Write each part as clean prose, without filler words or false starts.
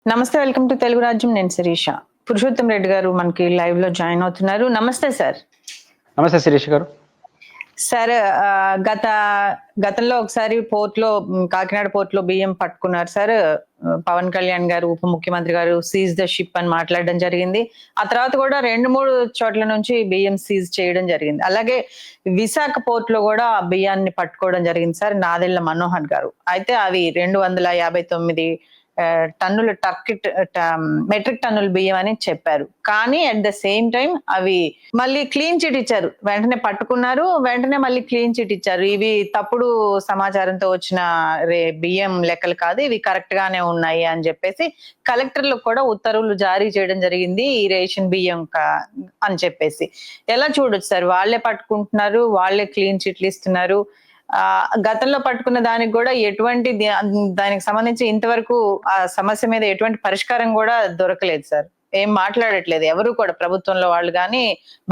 నమస్తే. Welcome to Telugu రాజ్యం. నేను శిరీష. పురుషోత్తం రెడ్డి గారు మనకి లైవ్ లో జాయిన్ అవుతున్నారు. నమస్తే సార్. నమస్తే శిరీష గారు. సార్, గతంలో ఒకసారి పోర్ట్లో, కాకినాడ పోర్ట్లో బియ్యం పట్టుకున్నారు సార్. పవన్ కళ్యాణ్ గారు, ఉప ముఖ్యమంత్రి గారు సీజ్ ద షిప్ అని మాట్లాడడం జరిగింది. ఆ తర్వాత కూడా 2-3 చోట్ల నుంచి బియ్యం సీజ్ చేయడం జరిగింది. అలాగే విశాఖ పోర్ట్ లో కూడా బియ్యాన్ని పట్టుకోవడం జరిగింది సార్, నాదెళ్ల మనోహర్ గారు. అయితే అవి 259 టన్నుల మెట్రిక్ టన్నుల బియ్యం అని చెప్పారు. కానీ అట్ ద సేమ్ టైం అవి మళ్ళీ క్లీన్ చిట్ ఇచ్చారు. వెంటనే పట్టుకున్నారు, వెంటనే మళ్ళీ క్లీన్ చిట్ ఇచ్చారు. ఇవి తప్పుడు సమాచారంతో వచ్చిన బియ్యం లెక్కలు కాదు, ఇవి కరెక్ట్ గానే ఉన్నాయి అని చెప్పేసి కలెక్టర్లకు కూడా ఉత్తర్వులు జారీ చేయడం జరిగింది, ఈ రేషన్ బియ్యం అని చెప్పేసి. ఎలా చూడొచ్చు సార్? వాళ్ళే పట్టుకుంటున్నారు, వాళ్ళే క్లీన్ చిట్లు ఇస్తున్నారు. గతంలో పట్టుకున్న దానికి కూడా ఎటువంటి దానికి సంబంధించి ఇంతవరకు ఆ సమస్య మీద ఎటువంటి పరిష్కారం కూడా దొరకలేదు సార్. ఏం మాట్లాడట్లేదు ఎవరు కూడా, ప్రభుత్వంలో వాళ్ళు కానీ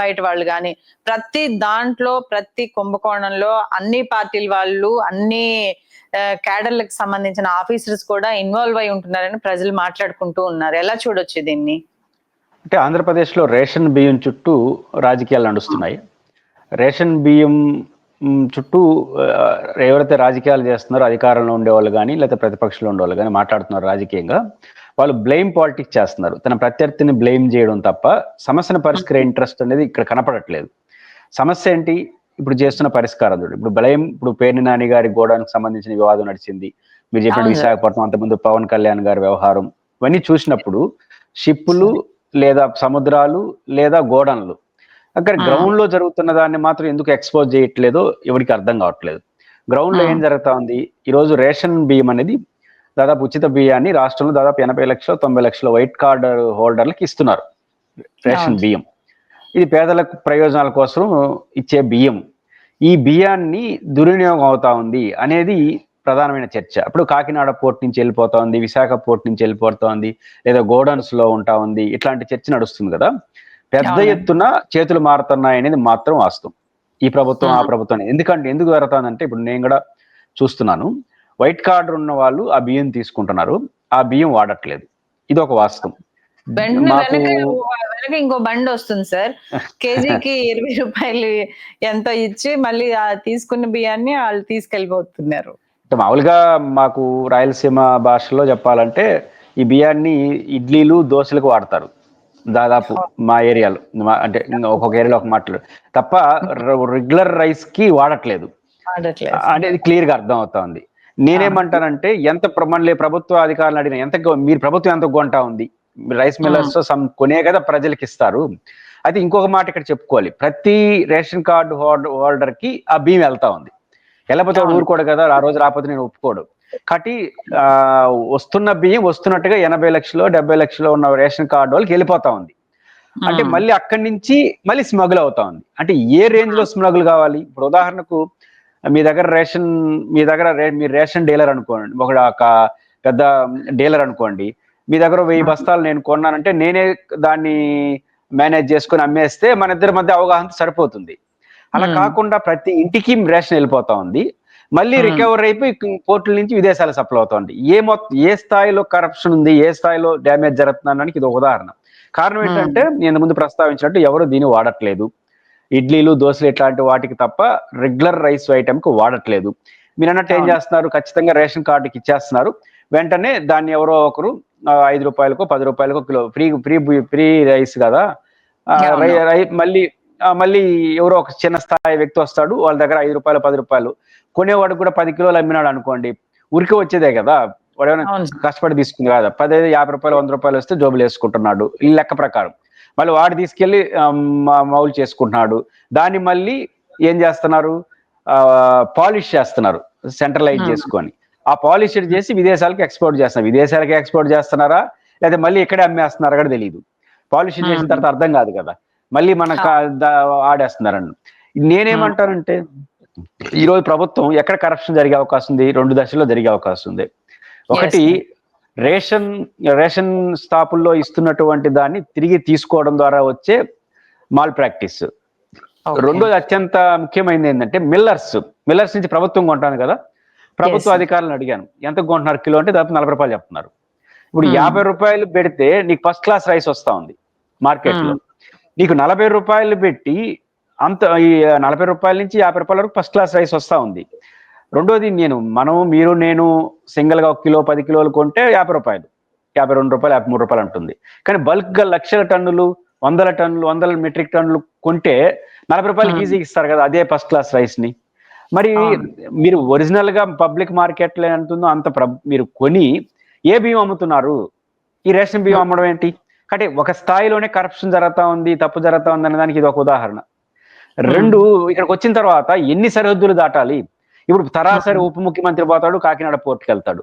బయట వాళ్ళు కానీ. ప్రతి దాంట్లో, ప్రతి కుంభకోణంలో అన్ని పార్టీల వాళ్ళు, అన్ని క్యాడర్లకు సంబంధించిన ఆఫీసర్స్ కూడా ఇన్వాల్వ్ అయి ఉంటున్నారని ప్రజలు మాట్లాడుకుంటూ ఉన్నారు. ఎలా చూడొచ్చు దీన్ని? అంటే ఆంధ్రప్రదేశ్లో రేషన్ బియ్యం చుట్టూ రాజకీయాలు నడుస్తున్నాయి. రేషన్ బియ్యం చుట్టూ ఎవరైతే రాజకీయాలు చేస్తున్నారో, అధికారంలో ఉండేవాళ్ళు కానీ లేకపోతే ప్రతిపక్షంలో ఉండేవాళ్ళు కానీ మాట్లాడుతున్నారు రాజకీయంగా, వాళ్ళు బ్లేమ్ పాలిటిక్స్ చేస్తున్నారు. తన ప్రత్యర్థిని బ్లేమ్ చేయడం తప్ప సమస్యను పరిష్కరించే ఇంట్రెస్ట్ అనేది ఇక్కడ కనపడట్లేదు. సమస్య ఏంటి? ఇప్పుడు చేస్తున్న పరిష్కారం చూడండి. ఇప్పుడు పేర్ని నాని గారి గోడానికి సంబంధించిన వివాదం నడిచింది. మీరు చెప్పిన విశాఖపట్నం, అంతకుముందు పవన్ కళ్యాణ్ గారి వ్యవహారం, ఇవన్నీ చూసినప్పుడు షిప్పులు లేదా సముద్రాలు లేదా గోడన్లు, అక్కడ గ్రౌండ్ లో జరుగుతున్న దాన్ని మాత్రం ఎందుకు ఎక్స్పోజ్ చేయట్లేదో ఎవరికి అర్థం కావట్లేదు. గ్రౌండ్ లో ఏం జరుగుతా ఉంది? ఈరోజు రేషన్ బియ్యం అనేది దాదాపు ఉచిత బియ్యాన్ని రాష్ట్రంలో దాదాపు 80 లక్షలు 90 లక్షల వైట్ కార్డ్ హోల్డర్లకు ఇస్తున్నారు రేషన్ బియ్యం. ఇది పేదలకు ప్రయోజనాల కోసం ఇచ్చే బియ్యం. ఈ బియ్యాన్ని దుర్వినియోగం అవుతా ఉంది అనేది ప్రధానమైన చర్చ. అప్పుడు కాకినాడ పోర్ట్ నుంచి వెళ్ళిపోతా ఉంది, విశాఖ పోర్ట్ నుంచి వెళ్ళిపోతా ఉంది, లేదా గోడౌన్స్ లో ఉంటా ఉంది, ఇట్లాంటి చర్చ నడుస్తుంది కదా. పెద్ద ఎత్తున చేతులు మారుతున్నాయి అనేది మాత్రం వాస్తవం. ఈ ప్రభుత్వం ఆ ప్రభుత్వం ఎందుకు జరుగుతుందంటే, ఇప్పుడు నేను కూడా చూస్తున్నాను, వైట్ కార్డు ఉన్న వాళ్ళు ఆ బియ్యం తీసుకుంటున్నారు, ఆ బియ్యం వాడట్లేదు. ఇది ఒక వాస్తవం. ఇంకో బండి వస్తుంది సార్, కేజీకి 20 రూపాయలు ఎంతో ఇచ్చి మళ్ళీ తీసుకున్న బియ్యాన్ని వాళ్ళు తీసుకెళ్ళిపోతున్నారు. మామూలుగా మాకు రాయలసీమ భాషలో చెప్పాలంటే ఈ బియ్యాన్ని ఇడ్లీలు దోశలకు వాడతారు దాదాపు మా ఏరియాలో. అంటే ఒక్కొక్క ఏరియాలో ఒక మాటలు తప్ప రెగ్యులర్ రైస్ కి వాడట్లేదు అనేది క్లియర్ గా అర్థం అవుతా ఉంది. నేనేమంటానంటే, ఎంత మళ్ళీ ప్రభుత్వ అధికారులు అడిగిన మీరు ప్రభుత్వం ఎంత కొంటా ఉంది, రైస్ మిల్లర్స్ కొనే కదా ప్రజలకు ఇస్తారు. అయితే ఇంకొక మాట ఇక్కడ చెప్పుకోవాలి, ప్రతి రేషన్ కార్డు హోల్డర్ కి ఆ బియ్యం వెళ్తా ఉంది. వెళ్ళకపోతే ఊరుకోడు కదా, ఆ రోజు రాకపోతే నేను ఒప్పుకోడు. కాబట్టి వస్తున్న బియ్యం వస్తున్నట్టుగా 80 లక్షలు 70 లక్షలు ఉన్న రేషన్ కార్డు వాళ్ళకి వెళ్ళిపోతా ఉంది. అంటే మళ్ళీ అక్కడి నుంచి మళ్ళీ స్మగుల్ అవుతా ఉంది. అంటే ఏ రేంజ్ లో స్మగుల్ కావాలి? ఇప్పుడు ఉదాహరణకు మీ దగ్గర మీరు రేషన్ డీలర్ అనుకోండి, ఒక పెద్ద డీలర్ అనుకోండి, మీ దగ్గర 1000 బస్తాలు నేను కొన్నానంటే నేనే దాన్ని మేనేజ్ చేసుకుని అమ్మేస్తే మన ఇద్దరి మధ్య అవగాహన సరిపోతుంది. అలా కాకుండా ప్రతి ఇంటికి రేషన్ వెళ్ళిపోతా ఉంది. మళ్ళీ రికవర్ అయిపోయి పోర్టుల నుంచి విదేశాలకు సప్లై అవుతుంది. ఏ స్థాయిలో కరప్షన్ ఉంది, ఏ స్థాయిలో డ్యామేజ్ జరుగుతుందనడానికి ఇది ఒక ఉదాహరణ. కారణం ఏంటంటే, నేను ముందు ప్రస్తావించినట్టు ఎవరు దీన్ని వాడట్లేదు. ఇడ్లీలు దోశలు ఇట్లాంటి వాటికి తప్ప రెగ్యులర్ రైస్ ఐటమ్ కు వాడట్లేదు. మీరు అన్నట్టు ఏం చేస్తున్నారు? ఖచ్చితంగా రేషన్ కార్డుకి ఇచ్చేస్తున్నారు. వెంటనే దాన్ని ఎవరో ఒకరు 5 రూపాయలకో 10 రూపాయలకో కిలో ఫ్రీ రైస్ కదా, మళ్ళీ ఎవరో ఒక చిన్న స్థాయి వ్యక్తి వస్తాడు, వాళ్ళ దగ్గర 5 రూపాయలు 10 రూపాయలు కొనేవాడు కూడా 10 కిలోలు అమ్మినాడు అనుకోండి, ఉరికి వచ్చేదే కదా, వాడు ఏమైనా కష్టపడి తీసుకుంది కదా. 10, 50 రూపాయలు 100 రూపాయలు వస్తే జోబులు వేసుకుంటున్నాడు ఈ లెక్క ప్రకారం. మళ్ళీ వాడు తీసుకెళ్లి మౌలు చేసుకుంటున్నాడు. దాన్ని మళ్ళీ ఏం చేస్తున్నారు? పాలిష్ చేస్తున్నారు సెంట్రలైజ్ చేసుకొని. ఆ పాలిష్ చేసి విదేశాలకు ఎక్స్పోర్ట్ చేస్తున్నారు. విదేశాలకి ఎక్స్పోర్ట్ చేస్తున్నారా లేదా మళ్ళీ ఇక్కడే అమ్మేస్తున్నారా కూడా తెలియదు. పాలిష్ చేసిన తర్వాత అర్థం కాదు కదా, మళ్ళీ మనకు ఆడేస్తున్నారని. నేనేమంటానంటే, ఈరోజు ప్రభుత్వం ఎక్కడ కరప్షన్ జరిగే అవకాశం ఉంది? 2 దశల్లో జరిగే అవకాశం ఉంది. ఒకటి, రేషన్ స్టాపుల్లో ఇస్తున్నటువంటి దాన్ని తిరిగి తీసుకోవడం ద్వారా వచ్చే మాల్ ప్రాక్టీస్. రెండోది అత్యంత ముఖ్యమైనది ఏంటంటే, మిల్లర్స్ నుంచి ప్రభుత్వం కొంటాను కదా, ప్రభుత్వ అధికారులను అడిగాను ఎంత కొంటున్నారు కిలో అంటే దాదాపు 40 రూపాయలు చెప్తున్నారు. ఇప్పుడు 50 రూపాయలు పెడితే నీకు ఫస్ట్ క్లాస్ రైస్ వస్తా ఉంది మార్కెట్ లో. నీకు 40 రూపాయలు పెట్టి అంత ఈ 40 రూపాయల నుంచి 50 రూపాయల వరకు ఫస్ట్ క్లాస్ రైస్ వస్తా ఉంది. రెండోది మీరు నేను సింగిల్ గా 1 కిలో 10 కిలోలు కొంటే 50 రూపాయలు, 52 రూపాయలు, 53 రూపాయలు అంటుంది. కానీ బల్క్ గా లక్షల టన్నులు, వందల మెట్రిక్ టన్నులు కొంటే 40 రూపాయలకి ఈజీగా ఇస్తారు కదా అదే ఫస్ట్ క్లాస్ రైస్ ని. మరి మీరు ఒరిజినల్ గా పబ్లిక్ మార్కెట్ లో ఎంతుందో అంత మీరు కొని ఏ బియ్యం అమ్ముతున్నారు? ఈ రేషన్ బియ్యం అమ్మడం ఏంటి? అంటే ఒక స్థాయిలోనే కరప్షన్ జరుగుతా ఉంది, తప్పు జరుగుతా ఉంది అనే దానికి ఇది ఒక ఉదాహరణ. రెండు, ఇక్కడికి వచ్చిన తర్వాత ఎన్ని సరిహద్దులు దాటాలి? ఇప్పుడు సరాసరి ఉప ముఖ్యమంత్రి పోతాడు, కాకినాడ పోర్టుకి వెళ్తాడు,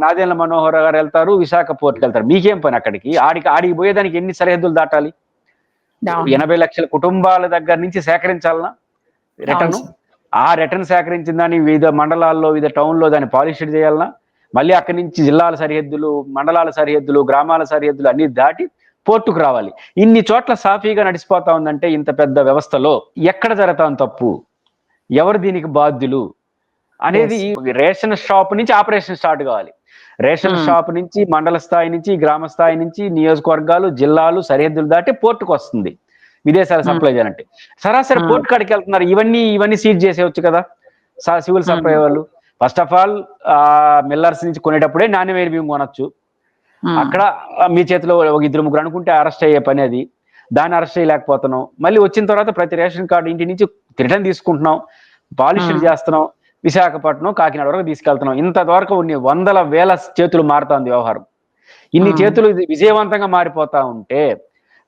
నాదెండ్ల మనోహర్ గారు వెళ్తారు, విశాఖ పోర్టుకి వెళ్తారు. మీకేం పని అక్కడికి? ఆడికి పోయేదానికి ఎన్ని సరిహద్దులు దాటాలి? 80 లక్షల కుటుంబాల దగ్గర నుంచి సేకరించాలనా రిటర్న్? ఆ రిటర్న్ సేకరించిన దాన్ని వివిధ మండలాల్లో, వివిధ టౌన్లో దాన్ని పాలిష్ చేయాలనా? మళ్ళీ అక్కడి నుంచి జిల్లాల సరిహద్దులు, మండలాల సరిహద్దులు, గ్రామాల సరిహద్దులు అన్ని దాటి పోర్టుకు రావాలి. ఇన్ని చోట్ల సాఫీగా నడిచిపోతా ఉందంటే ఇంత పెద్ద వ్యవస్థలో ఎక్కడ జరుగుతాం తప్పు? ఎవరు దీనికి బాధ్యులు అనేది రేషన్ షాప్ నుంచి ఆపరేషన్ స్టార్ట్ కావాలి. రేషన్ షాప్ నుంచి మండల స్థాయి నుంచి, గ్రామ స్థాయి నుంచి, నియోజకవర్గాలు, జిల్లాలు, సరిహద్దులు దాటి పోర్టుకు వస్తుంది విదేశాల సప్లై చేయాలంటే. సరాసరి పోర్టు కాడికి వెళ్తున్నారు. ఇవన్నీ సీజ్ చేసేవచ్చు కదా సివిల్ సప్లై వాళ్ళు. ఫస్ట్ ఆఫ్ ఆల్ మిల్లర్స్ నుంచి కొనేటప్పుడే నాణ్యమైన బియ్యం కొనొచ్చు. అక్కడ మీ చేతిలో 2-3 అనుకుంటే అరెస్ట్ అయ్యే పని అది. దాన్ని అరెస్ట్ చేయలేకపోతున్నాం. మళ్ళీ వచ్చిన తర్వాత ప్రతి రేషన్ కార్డు ఇంటి నుంచి రిటర్న్ తీసుకుంటున్నాం, పాలిష్ చేస్తున్నాం, విశాఖపట్నం, కాకినాడ వరకు తీసుకెళ్తున్నాం. ఇంతవరకు వందల వేల చేతులు మారుతోంది వ్యవహారం. ఇన్ని చేతులు విజయవంతంగా మారిపోతా ఉంటే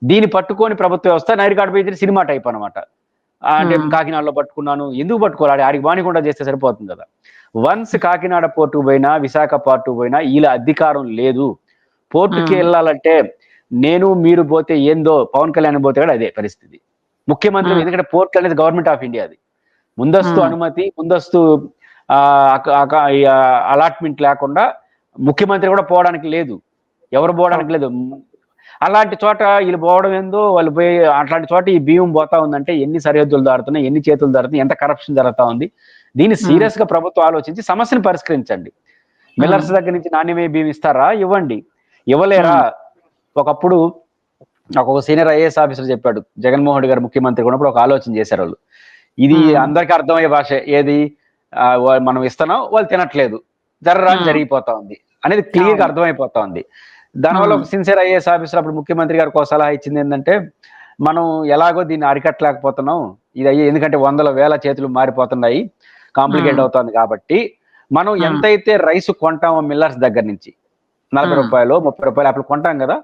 దీన్ని పట్టుకొని ప్రభుత్వ వ్యవస్థ నైరుకాడు పోయి సినిమా టైప్ అనమాట. అంటే కాకినాడలో పట్టుకున్నాను, ఎందుకు పట్టుకోవాలి? ఆడికి బానికుండా చేస్తే సరిపోతుంది కదా. వన్స్ కాకినాడ పోర్టుకు పోయినా, విశాఖ పోర్టుకు పోయినా ఇలా అధికారం లేదు. పోర్టుకి వెళ్ళాలంటే మీరు పోతే ఏందో, పవన్ కళ్యాణ్ పోతే కూడా అదే పరిస్థితి. ముఖ్యమంత్రి, ఎందుకంటే పోర్ట్ అనేది గవర్నమెంట్ ఆఫ్ ఇండియా, అది ముందస్తు అనుమతి, ముందస్తు అలాట్మెంట్ లేకుండా ముఖ్యమంత్రి కూడా పోవడానికి లేదు, ఎవరు పోవడానికి లేదు. అలాంటి చోట వీళ్ళు పోవడం ఏందో, వాళ్ళు పోయి అట్లాంటి చోట ఈ బియ్యం పోతా ఉందంటే ఎన్ని సరిహద్దులు దాడుతున్నాయి, ఎన్ని చేతులు దాడుతున్నాయి, ఎంత కరప్షన్ జరుగుతా ఉంది. దీన్ని సీరియస్ గా ప్రభుత్వం ఆలోచించి సమస్యను పరిష్కరించండి. మిల్లర్స్ దగ్గర నుంచి నాణ్యమే బియ్యం ఇస్తారా? ఇవ్వండి. ఇవ్వలేరా? ఒకప్పుడు ఒక సీనియర్ ఐఏఎస్ ఆఫీసర్ చెప్పాడు, జగన్మోహన్ రెడ్డి గారు ముఖ్యమంత్రి ఉన్నప్పుడు ఒక ఆలోచన చేశారు వాళ్ళు. ఇది అందరికీ అర్థమయ్యే భాష. ఏది? మనం ఇస్తున్నాం, వాళ్ళు తినట్లేదు, జరిగిపోతా ఉంది అనేది క్లియర్ గా అర్థమైపోతా ఉంది. దానివల్ల ఒక సిన్సియర్ ఐఏఎస్ ఆఫీసర్ అప్పుడు ముఖ్యమంత్రి గారికి ఒక సలహా ఇచ్చింది ఏంటంటే, మనం ఎలాగో దీన్ని అరికట్టలేకపోతున్నాం, ఇది ఎందుకంటే వందల వేల చేతులు మారిపోతున్నాయి, కాంప్లికేట్ అవుతుంది, కాబట్టి మనం ఎంతైతే రైస్ కొంటామో మిల్లర్స్ దగ్గర నుంచి 40 రూపాయలు 30 రూపాయలు అప్పుడు కొంటాం కదా,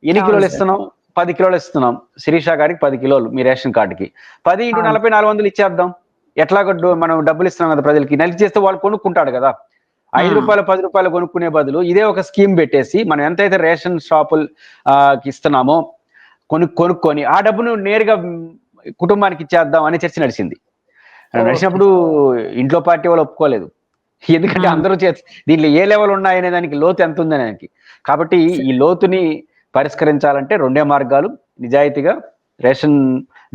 ఎన్ని కిలోలు ఇస్తున్నాం? 10 కిలోలు ఇస్తున్నాం. శిరీష గారికి 10 కిలోలు మీ రేషన్ కార్డుకి 10 × 40 400 ఇచ్చేద్దాం. ఎట్లాగో మనం డబ్బులు ఇస్తున్నాం కదా ప్రజలకి, నెల చేస్తే వాళ్ళు కొనుక్కుంటాడు కదా. 5 రూపాయలు 10 రూపాయలు కొనుక్కునే బదులు ఇదే ఒక స్కీమ్ పెట్టేసి మనం ఎంతైతే రేషన్ షాపులు ఇస్తున్నామో కొనుక్కొని ఆ డబ్బును నేరుగా కుటుంబానికి ఇచ్చేద్దాం అనే చర్చ నడిచినప్పుడు ఇంట్లో పార్టీ వాళ్ళు ఒప్పుకోలేదు. ఎందుకంటే అందరూ దీంట్లో ఏ లెవెల్ ఉన్నాయనే దానికి, లోతు ఎంత ఉందనే దానికి. కాబట్టి ఈ లోతుని పరిష్కరించాలంటే 2 మార్గాలు. నిజాయితీగా రేషన్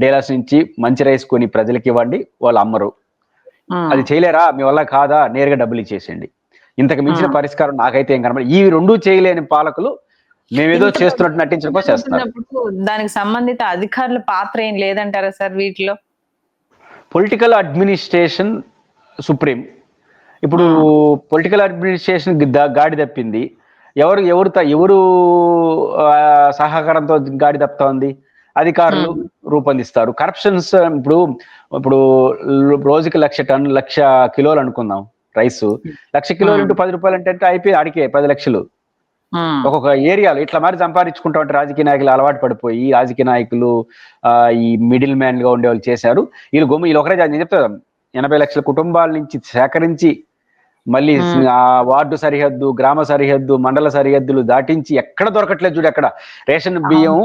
డీలర్స్ నుంచి మంచి రైస్ కొని ప్రజలకి ఇవ్వండి, వాళ్ళు అమ్మరు. అది చేయలేరా? మీ వల్ల కాదా? నేరుగా డబ్బులు ఇచ్చేసేయండి. ఇంతకు మించిన పరిష్కారం నాకైతే ఏం కనబడదు. ఈ 2 చేయలేని పాలకులు మేమేదో చేస్తున్నట్టు నటించడం కోసం చేస్తున్నారు. దానికి సంబంధిత అధికారుల పాత్ర ఏం లేదంటారా సార్ వీటిలో? Political administration supreme. ఇప్పుడు పొలిటికల్ అడ్మినిస్ట్రేషన్ గాడి తప్పింది. ఎవరు సహకారంతో గాడి తప్పుతా ఉంది? అధికారులు రూపొందిస్తారు. కరప్షన్స్ ఇప్పుడు రోజుకి 1,00,000 కిలోలు అనుకుందాం రైస్. 1,00,000 కిలోలు ఇంటూ 10 రూపాయలు అంటే అయిపోయి అడిగే 10 లక్షలు. ఒక్కొక్క ఏరియాలో ఇట్లా మరి సంపాదించుకుంటా ఉంటే రాజకీయ నాయకులు అలవాటు పడిపోయి, రాజకీయ నాయకులు ఈ మిడిల్ మ్యాన్ గా ఉండే వాళ్ళు చేశారు. వీళ్ళు ఒకరే నేను చెప్తాను, 80 లక్షల కుటుంబాల నుంచి సేకరించి మళ్ళీ ఆ వార్డు సరిహద్దు, గ్రామ సరిహద్దు, మండల సరిహద్దులు దాటించి ఎక్కడ దొరకట్లేదు చూడు. అక్కడ రేషన్ బియ్యం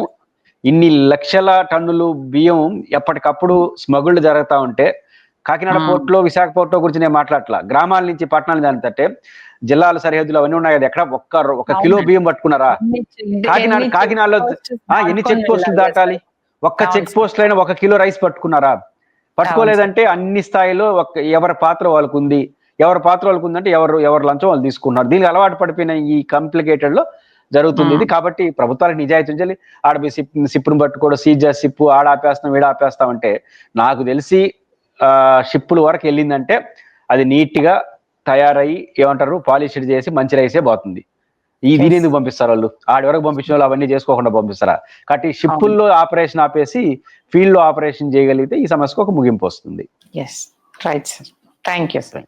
ఇన్ని లక్షల టన్నులు బియ్యం ఎప్పటికప్పుడు స్మగుళ్ళు జరుగుతా ఉంటే, కాకినాడ పోర్టులో, విశాఖ పోర్టులో గురించి నేను మాట్లాడట్లా, గ్రామాల నుంచి పట్టణాలు దానికంటే జిల్లాల సరిహద్దులు అవన్నీ ఉన్నాయి కదా. ఎక్కడ ఒక కిలో బియ్యం పట్టుకున్నారా? కాకినాడలో ఎన్ని చెక్ పోస్టులు దాటాలి? ఒక్క చెక్ పోస్ట్ అయినా 1 కిలో రైస్ పట్టుకున్నారా? పట్టుకోలేదంటే అన్ని స్థాయిలో ఎవరి పాత్ర వాళ్ళకు ఉంది. ఎవరి పాత్ర వాళ్ళకు ఉందంటే ఎవరు లంచం వాళ్ళు తీసుకున్నారు. దీనికి అలవాటు పడిపోయిన ఈ కాంప్లికేటెడ్ లో జరుగుతుంది ఇది. కాబట్టి ప్రభుత్వాలకు నిజాయితీ ఉంచాలి. ఆడ సిప్పును పట్టుకోవడం, సీజ్ చేసి సిప్పు ఆడ ఆపేస్తాం ఈడ ఆపేస్తాం అంటే, నాకు తెలిసి షిప్పుల వరకు వెళ్ళిందంటే అది నీట్ గా తయారయ్యి ఏమంటారు పాలిష్డ్ చేసి మంచి రైసే పోతుంది. దీని ఎందుకు పంపిస్తారు వాళ్ళు? ఆడి వరకు పంపించిన వాళ్ళు అవన్నీ చేసుకోకుండా పంపిస్తారా? కాబట్టి షిప్పుల్లో ఆపరేషన్ ఆపేసి ఫీల్డ్ లో ఆపరేషన్ చేయగలిగితే ఈ సమస్యకు ఒక ముగింపు వస్తుంది. Right sir, thank you sir.